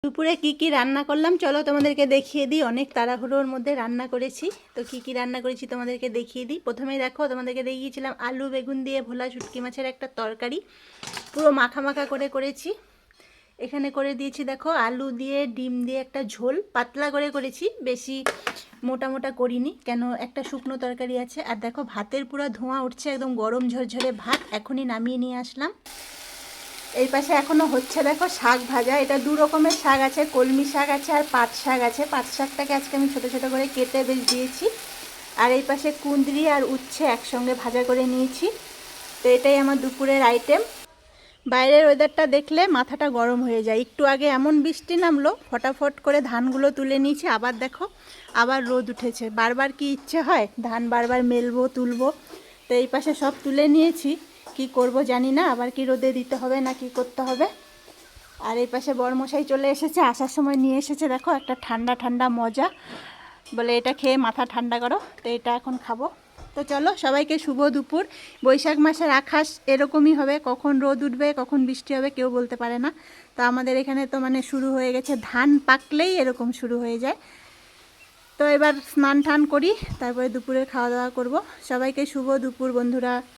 দুপুরে কি কি রান্না করলাম চলো তোমাদেরকে দেখিয়ে দিই। অনেক তাড়াহুড়োর মধ্যে রান্না করেছি, তো কি কি রান্না করেছি তোমাদেরকে দেখিয়ে দিই। প্রথমেই দেখো, তোমাদেরকে দেখিয়েছিলাম আলু বেগুন দিয়ে ভোলা শুটকি মাছের একটা তরকারি, পুরো মাখা মাখা করে করেছি। এখানে করে দিয়েছি দেখো আলু দিয়ে ডিম দিয়ে একটা ঝোল, পাতলা করে করেছি, বেশি মোটা মোটা করিনি, কেন একটা শুকনো তরকারি আছে। আর দেখো ভাতের পুরো ধোঁয়া উঠছে, একদম গরম ঝরঝরে ভাত, এখনই নামিয়ে নিয়ে আসলাম। এই পাশে এখনও হচ্ছে দেখো শাক ভাজা। এটা দু রকমের শাক আছে, কলমি শাক আছে আর পাট শাক আছে। পাট শাকটাকে আজকে আমি ছোটো ছোটো করে কেটে বেশ দিয়েছি। আর এই পাশে কুঁদরি আর উচ্ছে একসঙ্গে ভাজা করে নিয়েছি। তো এটাই আমার দুপুরের আইটেম। বাইরের ওয়েদারটা দেখলে মাথাটা গরম হয়ে যায়। একটু আগে এমন বৃষ্টি নামলো, ফটাফট করে ধানগুলো তুলে নিয়েছি, আবার দেখো আবার রোদ উঠেছে। বারবার কি ইচ্ছে হয় ধান বারবার মেলবো তুলবো। তো এই পাশে সব তুলে নিয়েছি, কি করব জানি না, আবার কি রোদে দিতে হবে না কি করতে হবে। আর এই পাশে বরমশাই চলে এসেছে, আসার সময় নিয়ে এসেছে দেখো একটা ঠান্ডা ঠান্ডা মজা, বলে এটা খেয়ে মাথা ঠান্ডা করো। তো এটা এখন খাবো। তো চলো সবাইকে শুভ দুপুর। বৈশাখ মাসের আকাশ এরকমই হবে, কখন রোদ উঠবে কখন বৃষ্টি হবে কেউ বলতে পারে না। তো আমাদের এখানে তো মানে শুরু হয়ে গেছে, ধান পাকলেই এরকম শুরু হয়ে যায়। তো এবার স্নান টান করি, তারপরে দুপুরে খাওয়া দাওয়া করব। সবাইকে শুভ দুপুর বন্ধুরা।